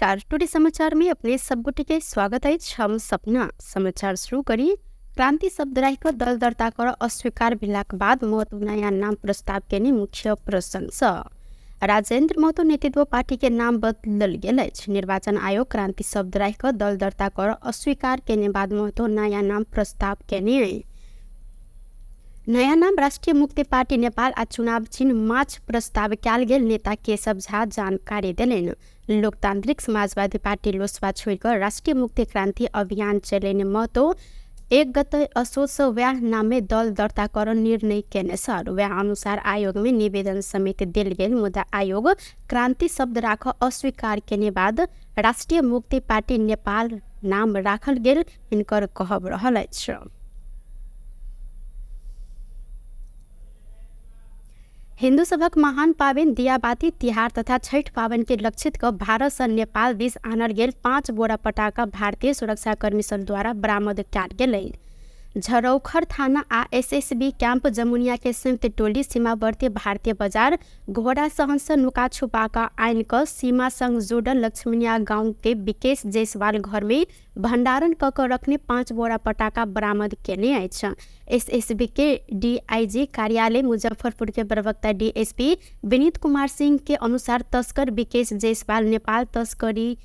नमस्कार। टुडे समाचार में अपने सबगोटे के स्वागत है। हम सपना समाचार शुरू करी। क्रांति शब्द राखिक दल दर्ता कर अस्वीकार भेलाक बाद महतो नयाँ नाम प्रस्ताव केने मुख्य प्रशंसा। राजेन्द्र महतो नेतृत्व पार्टी के नाम बदलल गेल अछि। निर्वाचन आयोग क्रांति शब्द राखिक दल दर्ता कर अस्वीकार केने बाद महतो नयाँ नाम प्रस्ताव केने। नयाँ नाम राष्ट्रिय मुक्ति पार्टी नेपाल आ चुनाव चिन्ह माछ प्रस्ताव कयल गेल नेता केशव झा जानकारी देलनि। लोकतांत्रिक समाजवादी पार्टी लोसपा छोड़कर राष्ट्रिय मुक्ति क्रांति अभियान चलेने महतो 1 गते असोज व्याह नाम में दल दर्ता कर निर्णय केने छल। व्याह अनुसार आयोग में निवेदन समेत देल गेल, मुदा आयोग क्रांति शब्द राख अस्वीकार केने बाद राष्ट्रिय मुक्ति पार्टी नेपाल नाम राखल गेल हिनकर कहब रहल अछि। हिन्दू सभक महान पावन दियाबाती तिहार तथा छठ पावन के लक्षित क भारत से नेपाल दिस आनल गेल 5 बोरा पटाखा भारतीय सुरक्षाकर्मी सब द्वारा बरामद कयल गेलै। झरौखर थाना आ एसएसबी कैंप जमुनिया के संयुक्त टोली सीमावर्ती भारतीय बाजार घोड़ा सहन से नुका छुपा का आइन क सीमा संग जोड़ल लक्ष्मणिया गांव के विकेश जायसवाल घर में भंडारण क रखने 5 बोरा पटाखा बरामद केने अछि। एसएसबी के डीआईजी कार्यालय मुजफ्फरपुर के प्रवक्ता डीएसपी विनीत कुमार सिंह के अनुसार तस्कर विकेश जायसवाल नेपाल तस्करी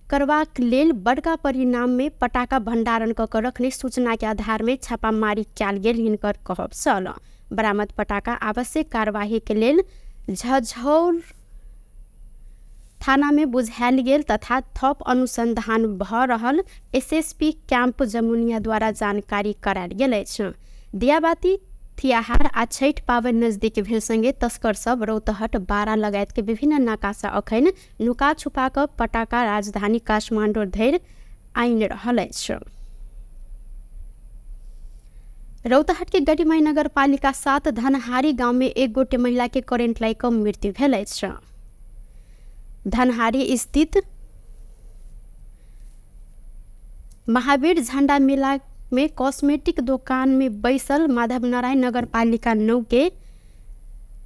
करबाक लेल बड़का परिणाम में पटाखा भंडारण क रखने सूचना के आधार में छापामारी कयल गेल हिनकर कहब छल। बरामद पटाखा आवश्यक कार्यवाही के लेल झझौर थाना में बुझायल गेल तथा थप अनुसंधान भ रहल एसएसपी कैंप जमुनिया द्वारा जानकारी करायल गेल अछि। दियाबाती तिहार आ छठ पावन नजदीक भेल संगे तस्कर सब रौतहट बारा लगायत के विभिन्न नाकासा अखन नुका छुपा क पटाखा राजधानी काठमांडू धरि आनि रहल अछि। रौतहट के गढ़ीमाई नगर पालिका 7 धनहारी गांव में एक गोटे महिला के करेंट लागि क मृत्यु भेल अछि। धनहारी स्थित महावीर झंडा मेला में कॉस्मेटिक दुकान में बैसल माधव नारायण नगर पालिका 9 के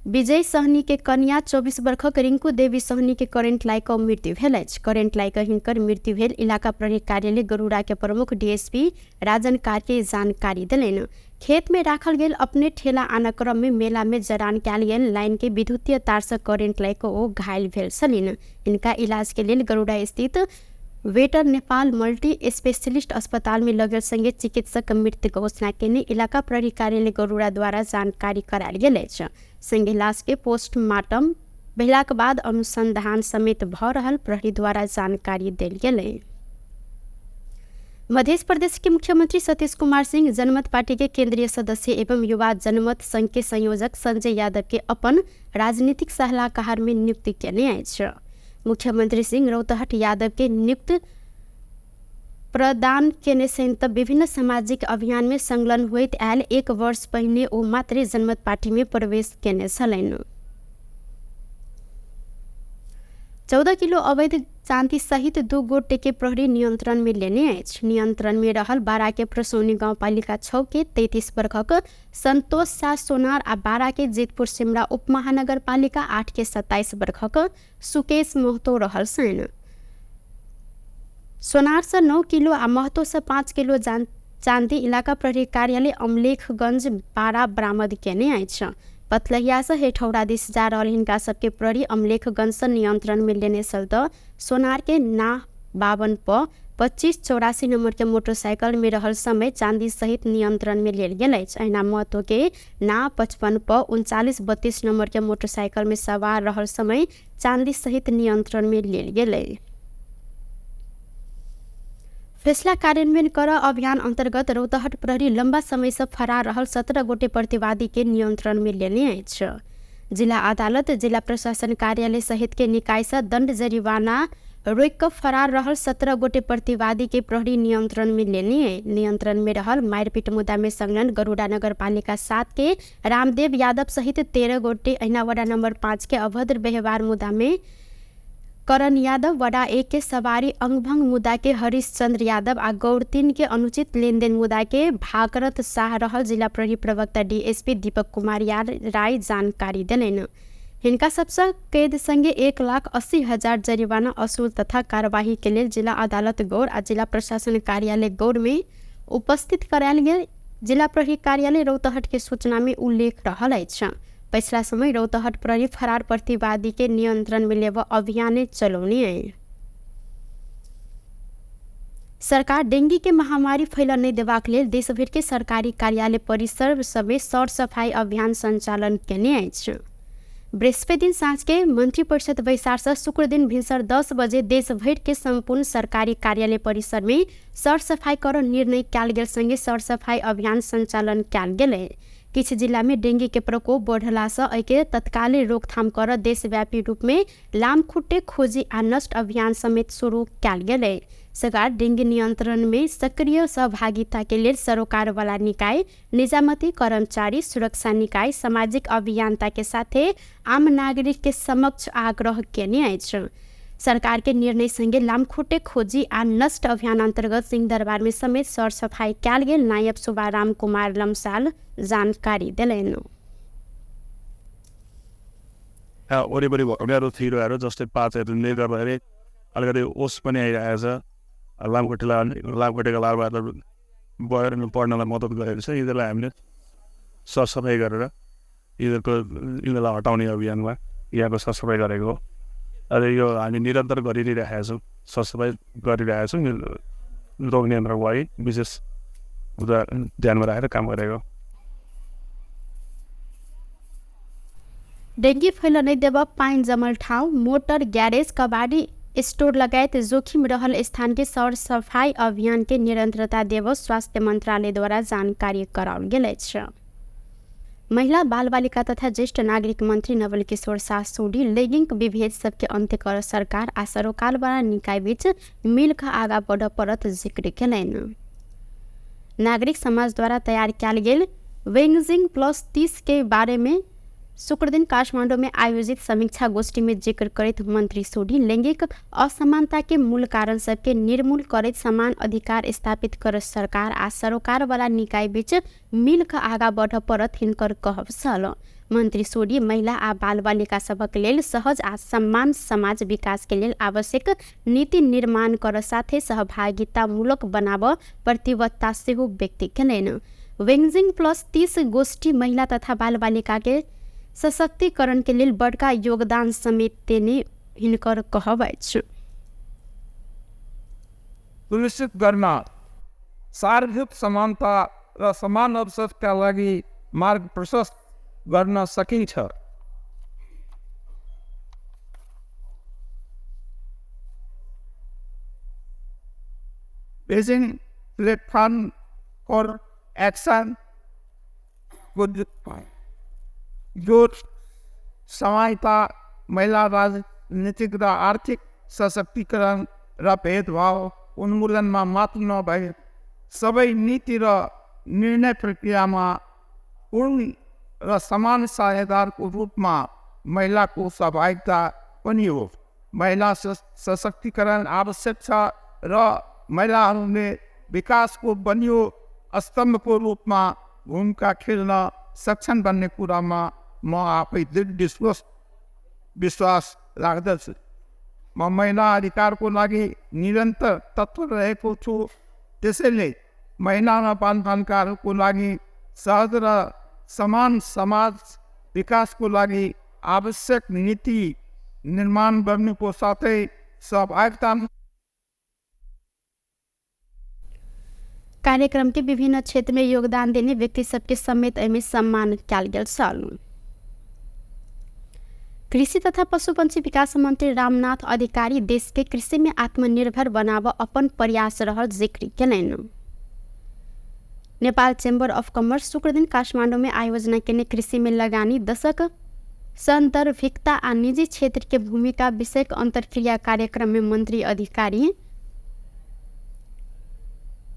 विजय सहनी के कन्या 24 वर्षक रिंकू देवी सहनी के करेंट लागि क मृत्यु भेल अछि। करेंट लागि क हिनकर मृत्यु भेल इलाका प्रहरी कार्यालय गरुड़ा के प्रमुख डीएसपी राजन कार्य जानकारी देलनि। खेत में राखल गेल अपने ठेला आना क्रम में मेला में जरान कयल गेल लाइन के विद्युतीय तार से करेंट लागि क ओ घायल भेल छलिन। इनका इलाज के लेल गरुड़ा स्थित वेटर नेपाल मल्टी स्पेशलिस्ट अस्पताल में लगल संगे चिकित्सक मृत्यु घोषणा केने इलाका प्रहरी कार्यालय गरुड़ा द्वारा जानकारी करायल गेल अछि। संगे लाश के पोस्टमार्टम भेलाक बाद अनुसंधान समेत भ रहल प्रहरी द्वारा जानकारी देल गेलै। मध्य प्रदेश के मुख्यमंत्री सतीश कुमार सिंह जनमत पार्टी के केंद्रीय सदस्य एवं युवा जनमत संघ के संयोजक संजय यादव के अपन राजनीतिक सलाहकार में नियुक्ति केने अछि। मुख्यमंत्री सिंह रौतहट यादव के नियुक्त प्रदान केने सहित विभिन्न सामाजिक अभियान में संलग्न होइत आयल 1 वर्ष पहिने ओ मात्र जनमत पार्टी में प्रवेश केने छलनि। 14 किलो अवैध चांदी सहित 2 गोटे के प्रहरी नियंत्रण में लेने अछि। नियंत्रण में रहल बारा के प्रसौनी गांव पालिका 6 के 33 वर्षक संतोष शाह सोनार आ बारा के जेतपुर सिमरा उप महानगर पालिका 8 के 27 वर्षक सुकेश महतो रहल छन्। सोनार से 9 किलो आ महतो से 5 किलो चांदी इलाका प्रहरी कार्यालय अमलेखगंज बारा बरामद केने अछि। पतलहिया से हेठौड़ा दिस जा रहल हिनका सबके प्रहरी अमलेखगंज से नियंत्रण में लेने चलत सोनार के ना 52 प 2584 नंबर के मोटरसाइकिल में रहल समय चांदी सहित नियंत्रण में लेल गेल अछि। अहिना महतो के ना 55 प 3932 नंबर के मोटरसाइकिल में सवार रहल समय चांदी सहित नियंत्रण में लेल गेलै। फैसला कार्यान्वयन कर अभियान अंतर्गत रौतहट प्रहरी लंबा समय से फरार रहल 17 गोटे प्रतिवादी के नियंत्रण में लेने अछि। जिला अदालत जिला प्रशासन कार्यालय सहित के निकाय से दंड जरिवाना रोक क फरार रहल 17 गोटे प्रतिवादी के प्रहरी नियंत्रण में लेने। नियंत्रण में रहल मारपीट मुद्दा में संलग्न गरुड़ा नगर पालिका 7 के रामदेव यादव सहित 13 गोटे, अहिना वार्ड नंबर 5 के अभद्र व्यवहार मुद्दा में करण यादव, वडा 1 के सवारी अंगभंग मुद्दा के हरीश चंद्र यादव आ गौर 3 के अनुचित लेनदेन मुद्दा के भागरथ शाह रहल जिला प्रहरी प्रवक्ता डीएसपी दीपक कुमार राय जानकारी देलनि। हिनका सबसँ कैद संगे 1,80,000 जरिवाना असूल तथा कार्यवाही के लेल जिला अदालत गौर आ जिला प्रशासन कार्यालय गौर में उपस्थित करायल गेल। जिला प्रहरी कार्यालय रौतहट के सूचना में उल्लेख रहल अछि। पिछला समय रौतहट प्रहरी फरार प्रतिवादी के नियंत्रण में लेब अभियान चलौने है। सरकार डेंगी के महामारी फैल नहीं देबाक लेल देश भर के सरकारी कार्यालय परिसर समेत सर सफाई अभियान संचालन केने अछि। बृहस्पति दिन साँझ के मंत्रिपरिषद बैसार से शुक्र दिन भिनसर 10 बजे देश भर के संपूर्ण सरकारी कार्यालय परिसर में सर सफाई कर निर्णय कयल गेल संगे सर सफाई अभियान संचालन कयल गेल। किछ जिला में डेंगी के प्रकोप बढ़ला से एके तत्काल रोकथाम कर देशव्यापी रूप में लामखुट्टे खोजी आ नष्ट अभियान समेत शुरू कयल गेल। सरकार डेंगी नियंत्रण में सक्रिय सहभागिता के लिए सरोकार वाला निकाय, निजामती कर्मचारी, सुरक्षा निकाय, सामाजिक अभियंता के साथ आम नागरिक के समक्ष आग्रह केने अछि। सरकार के निर्णय संगे लामखुट्टे खोजी आ नष्ट अभियान अंतर्गत सिंहदरबार में समेत सर सफाई कयल गेल। नायब सुबाराम कुमार लम्साल जानकारी दिलैन। वरिपरि भएकाहरू थिरोहरू जस्तै पातहरूले गर्दाखेरि अलिकति ओस पनि आइरहेको छ। लामखुट्टेको लार्भाहरू बढ्नलाई मद्दत गरेको छ। यिनीहरूलाई हामीले सरसफाइ गरेर यिनीहरूलाई हटाउने अभियानमा यहाँको सरसफाइ गरेको हो। र यो हामी निरन्तर गरिरहेका छौँ, सरसफाइ गरिरहेका छौँ। रोग नियन्त्रणको लागि विशेष ध्यानमा राखेर काम गरेको। डेंगी फैल नहीं देब पाइन जमल ठाउँ, मोटर ग्यारेज, कबाड़ी स्टोर लगायत जोखिम रहल स्थान के सर सफाई अभियान के निरंतरता देव स्वास्थ्य मंत्रालय द्वारा जानकारी कराओल गेल अछि। महिला बाल बालिका तथा ज्येष्ठ नागरिक मंत्री नवल किशोर सासोडी लैंगिक विभेद सबके अंत्य कर सरकार आ सरोकार वाला निकाय बीच मिल कर आगा बढ़ परत जिक्र केलैन। नागरिक समाज द्वारा तैयार कयल गेल वेंगजिंग प्लस 30 के बारे में शुक्र दिन काठमांडू में आयोजित समीक्षा गोष्ठी में जिक्र करते मंत्री सोडी लैंगिक असमानता के मूल कारण सबके निर्मूल करते समान अधिकार स्थापित कर सरकार आ सरोकार वाला निकाय बीच मिल कर आगा बढ़ परत हिनकर कहब छल। मंत्री सोडी महिला आ बाल बालिका सबक लेल सहज आ सम्मान समाज विकास के लेल आवश्यक नीति निर्माण कर साथे सहभागिता मूलक बनाब प्रतिबद्धता सेहो व्यक्त केलैन। वेंगजिंग प्लस 30 गोष्ठी महिला तथा बाल बालिका के सशक्तिकरण के लिए बड़का योगदान समेत देने हिनकर कहब अछि। सुनिश्चित गर्न सार्वजनिक समानता र समान अवसरका लागि मार्ग प्रशस्त गर्न सकिन्छ। बेजिङ प्लेटफर्म फर एक्सन जो सहायता महिला राजनीतिक र आर्थिक सशक्तिकरण र भेदभाव उन्मूलनमा मात्र नभए सबै नीति र निर्णय प्रक्रियामा पूर्ण र समान साझेदारको रूपमा महिलाको सहभागिता पनि हो। महिला सशक्तिकरण आवश्यक छ र महिलाहरूले विकासको बलियो स्तम्भको रूपमा भूमिका खेल्न सक्षम बन्ने कुरामा म आफै दृढ विश्वास राख्दछु। म महिला अधिकारको लागि निरन्तर तत्पर रहेको छु। त्यसैले महिला र बालबालिकाहरूको लागि सहज र समान समाज विकासको लागि आवश्यक नीति निर्माण गर्नुको साथै सहभागिता। कार्यक्रम के विभिन्न क्षेत्र में योगदान देने व्यक्ति सबके समेत एमे सम्मान कयल गेल छल। कृषि तथा पशुपंछी विकास मंत्री रामनाथ अधिकारी देश के कृषि में आत्मनिर्भर बनाव अपन प्रयास रहल जिक्र केलैन। नेपाल चेम्बर अफ कॉमर्स शुक्र दिन काठमांडू में आयोजना केने कृषि में लगानी दशक संदर्भिकता आ निजी क्षेत्र के भूमिका विषयक अंतरक्रिया कार्यक्रम में मंत्री अधिकारी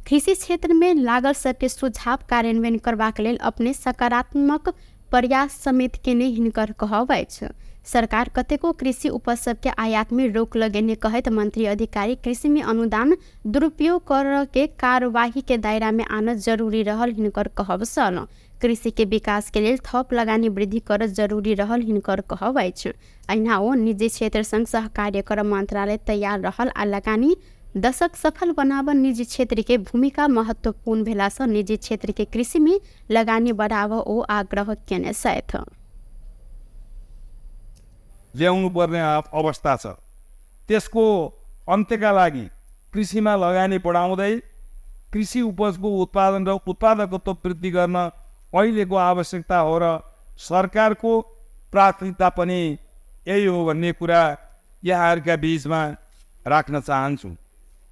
कृषि क्षेत्र में लागल सबके सुझाव कार्यान्वयन करबाक लेल अपने सकारात्मक प्रयास समेत केने हिनकर कहब अछि। सरकार कतेको कृषि उपज सबके आयात में रोक लगेने कहत मंत्री अधिकारी कृषि में अनुदान दुरुपयोग कर के कार्यवाही के दायरा में आना जरूरी रहल हिनकर कहब सल। कृषि के विकास के लिए थप लगानी वृद्धि कर जरूरी रहल हिनकर कहब अछि। अहिना ओ निजी क्षेत्र संग सहकार्य कर मंत्रालय तैयार रहल आ लगानी दशक सफल बनाब निजी क्षेत्र के भूमिका महत्वपूर्ण भेला सँ निजी क्षेत्र के कृषि में लगानी बढ़ाव ओ आग्रह केने साथ ल्याउनु पर्ने अवस्था छ। त्यसको अन्त्यका लागि कृषिमा लगानी बढाउँदै कृषि उपजको उत्पादन र उत्पादकत्व वृद्धि गर्न अहिलेको आवश्यकता हो र सरकारको प्राथमिकता पनि यही हो भन्ने कुरा यहाँहरूका बीचमा राख्न चाहन्छु।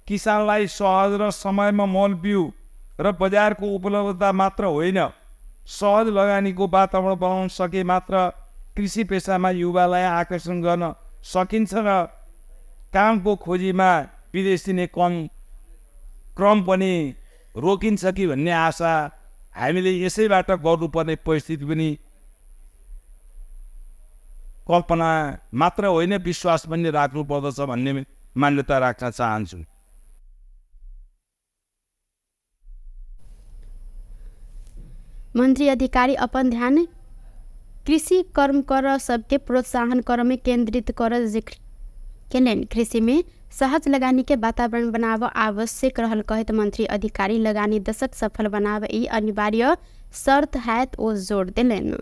किसानलाई सहज र समयमा मल बिउ र बजारको उपलब्धता मात्र होइन, सहज लगानीको वातावरण बनाउन सके मात्र कृषि पेसामा युवालाई आकर्षण गर्न सकिन्छ र कामको खोजीमा विदेश दिने क्रम पनि रोकिन्छ कि भन्ने आशा हामीले यसैबाट गर्नुपर्ने परिस्थिति पनि कल्पना मात्र होइन विश्वास पनि राख्नु पर्दछ भन्ने मान्यता राख्न चाहन्छु। मंत्री अधिकारी अपन ध्यान कृषि कर्म कर सबके प्रोत्साहन कर में केंद्रित कर जिक्र केलन। कृषि में सहज लगानी के वातावरण बनाव आवश्यक रहल कहत मंत्री अधिकारी लगानी दशक सफल बनाव ई अनिवार्य शर्त है ओ जोड़ दिलन।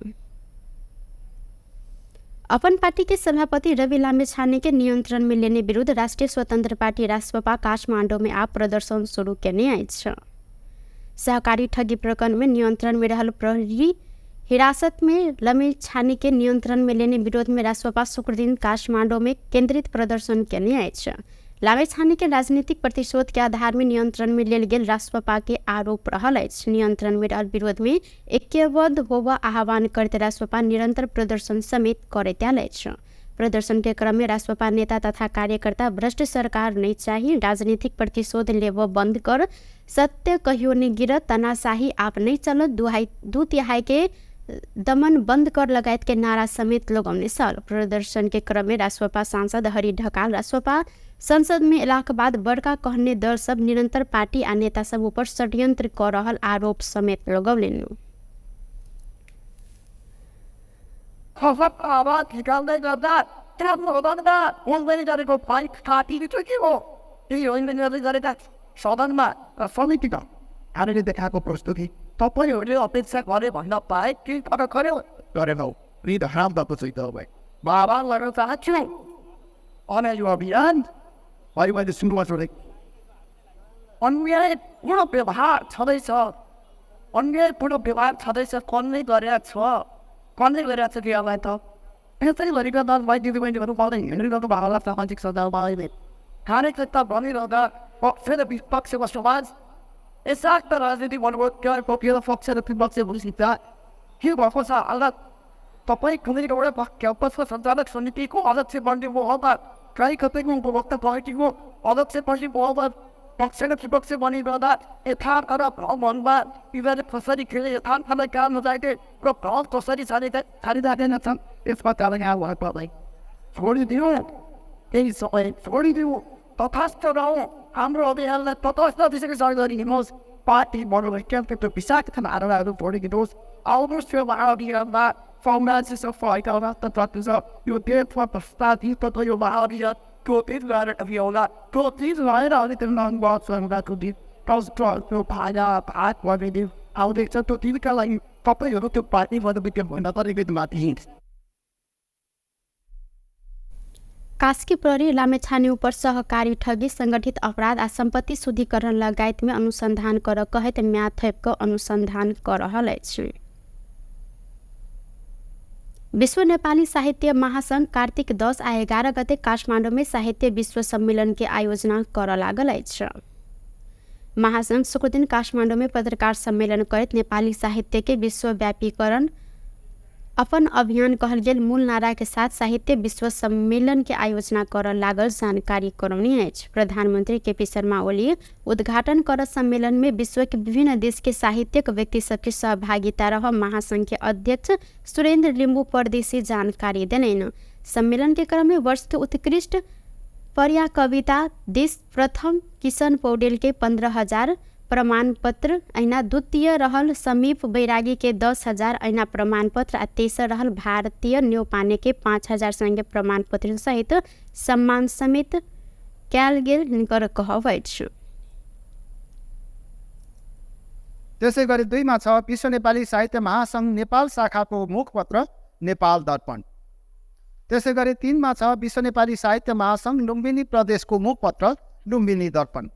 अपन पार्टी के सभापति रवि लामिछाने के नियंत्रण में लेने विरुद्ध राष्ट्रीय स्वतंत्र पार्टी रासपा काठमांडू में आप प्रदर्शन शुरू केने अछि। सहकारी ठगी प्रकरण में नियंत्रण में रहल प्रहरी हिरासत में लामिछाने के नियंत्रण में लेने विरोध में रासपा शुक्र दिन काठमांडू में केंद्रित प्रदर्शन केने अछि। लामिछाने के राजनीतिक प्रतिशोध के आधार में नियंत्रण में लेल गेल रासपा के आरोप रहल अछि। नियंत्रण में रहल विरोध में ऐक्यबद्ध होबा आह्वान करते रासपा निरंतर प्रदर्शन समेत करैत आयल अछि। प्रदर्शन के क्रम में रासपा नेता तथा कार्यकर्ता भ्रष्ट सरकार नहीं चाहिए, राजनीतिक प्रतिशोध लेब बंद कर, सत्य कहियो नहीं गिरत, तानाशाही आप नहीं चलत, दू तिहाई के दमन बंद कर लगायत के नारा समेत लगौने साल। प्रदर्शन के क्रम में रासपा सांसद हरि ढकाल रासपा संसद में एला के बाद बड़का कहने दल सब निरंतर पार्टी आ नेता सब ऊपर षड्यंत्र कर रहल आरोप समेत लगौलेन। हामीले देखाएको प्रस्तुति तपाईँहरूले अपेक्षा गरे भन्न पाए कि गरेनौ रिद हराम भएको चाहिँ तपाईँ बाबा गर्न चाहन्छु अनि यो अभियान अहिले सुरुवात हुँदै अन्यायपूर्ण व्यवहार छँदैछ, अन्यायपूर्ण व्यवहार छँदैछ, कसले गरेको छ कि अब त यसै गरिका दल भाइ दिदीबहिनीहरू पाउँदै हिँडिरहेको भावना सामाजिक सञ्जालमा अहिले कार्यकर्ता भनिरहँदा पक्ष र विपक्षको समाज यसाक्त राजनीति मनोबल पक्ष र विपक्ष भइसक्दा के भएको छ हालत। तपाईँ कुनै एउटा क्याम्पसको सञ्चालक समितिको अध्यक्ष बन्ने मोहब्बत, कहीँ कतैको उपभोक्ता कमिटीको अध्यक्ष बन्ने मोहब्बत, पक्ष र विपक्ष बनिरहँदा यथार्थ र भ्रममा यिनीहरूले कसरी खेले, यथार्थलाई काम नजाने र भ्रम कसरी छाडिराखेका छन्, यसमा कारण यहाँ उहाँ पर्दै छोडिदिउँ, केही समय छोडिदिउँ, तथास्थ रहौँ, हाम्रो अभियानलाई तटस्थ दिशाको सहकारी हिँड्नुहोस्, पार्टी मनोवैज्ञानिक विषाक्त धारणाहरू छोडिदिनुहोस्, आउनुहोस् यो महाअभियानमा साम्राज्य फैलाउन तत्त्व छ। यो देशमा भ्रष्टाचार तथा यो महाअभियान त्यो दिन गएर अभियाउला, त्यो दिन रहेर अनि त्यो नङबाद सङ्घको दिन त्यो भागा भाग गरिदिउँ आउँदैछ। त्यो दिनका लागि तपाईँहरू त्यो पार्टी मनोविज्ञान भन्न तरिका माथि हिँड्छ। कास्की प्रहरी लामेछाने ऊपर सहकारी ठगी, संगठित अपराध आ संपत्ति शुद्धिकरण लगायत में अनुसंधान कर कहत म्याथैप अनुसंधान कर रहल अछि। विश्व नेपाली साहित्य महासंघ कार्तिक 10 आ 11 गते काठमाडौँ में साहित्य विश्व सम्मेलन के आयोजना कर लागल अछि। महासंघ शुक्र दिन काठमाडौँ में पत्रकार सम्मेलन करत नेपाली साहित्य के विश्वव्यापीकरण अपन अभियान कहल गेल मूल नारा के साथ साहित्य विश्व सम्मेलन के आयोजना कर लागल जानकारी करौनी अछि। प्रधानमंत्री केपी शर्मा ओली उद्घाटन कर सम्मेलन में विश्व के विभिन्न देश के साहित्यिक व्यक्ति सबके सहभागिता रह महासंघ के अध्यक्ष सुरेंद्र लिम्बू परदेशी जानकारी देलैन। सम्मेलन के क्रम में वर्ष के उत्कृष्ट पर्या कविता देश प्रथम किशन पौडेल के 15,000 प्रमाण पत्र, ऐना द्वितीय रहल समीप बैरागी के 10,000 ऐना प्रमाण पत्र आ तेसर रहल भारतीय न्यौपाने के 5,000 संगे प्रमाण पत्र सहित सम्मान समेत कयल गेल हिनकर कहब अछि। त्यसै गरी 2 मा छ विश्व नेपाली साहित्य महासङ्घ नेपाल शाखाको मुखपत्र नेपाल दर्पण। त्यसै गरी 3 मा छ विश्व नेपाली साहित्य महासङ्घ लुम्बिनी प्रदेशको मुखपत्र लुम्बिनी दर्पण।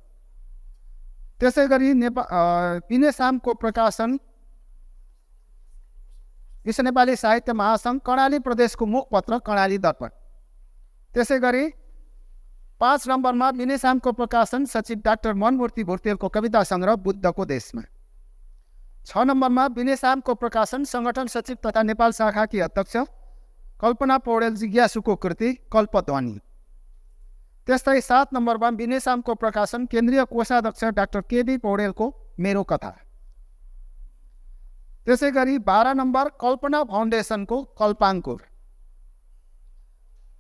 त्यसै गरी पिनेसामको प्रकाशन विश्व नेपाली साहित्य महासङ्घ कर्णाली प्रदेशको मुखपत्र कर्णाली दर्पण। त्यसै गरी 5 नम्बरमा पिनेसामको प्रकाशन सचिव डाक्टर मनमूर्ति भुर्तेलको कविता सङ्ग्रह बुद्धको देशमा। 6 नम्बरमा पिनेसामको प्रकाशन सङ्गठन सचिव तथा नेपाल शाखाकी अध्यक्ष कल्पना पौडेल जिज्ञासुको कृति कल्पध्वनि। त्यस्तै 7 नम्बरमा बिनेसामको प्रकाशन केन्द्रीय कोषाध्यक्ष डाक्टर केबी पौडेलको मेरो कथा। त्यसै गरी 12 नम्बर कल्पना फाउन्डेसनको कल्पाङ्कुर।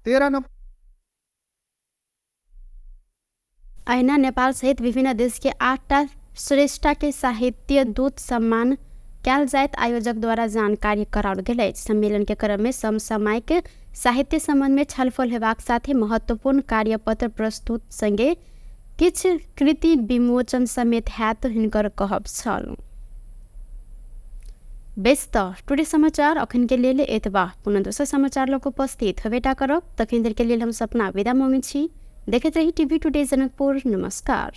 13 नम्बर ऐना नेपाल सहित विभिन्न देश के 8टा श्रेष्ठ के साहित्य दूत सम्मान कयल जायत आयोजक द्वारा जानकारी कराओल गेल अछि। सम्मेलन के क्रम में समसामयिक साहित्य संबंध में छलफल हेबाक साथे महत्वपूर्ण कार्यपत्र प्रस्तुत संगे किछ कृति विमोचन समेत हैत हिनकर कहब छल। व्यस्त टुडे समाचार अखन के लिए एतबा पुनः दोसर समाचार लोग उपस्थित हवेटा करब। तखन देर के लिए हम सपना विदा मांगे छी। देखते रही टीवी टुडे जनकपुर। नमस्कार।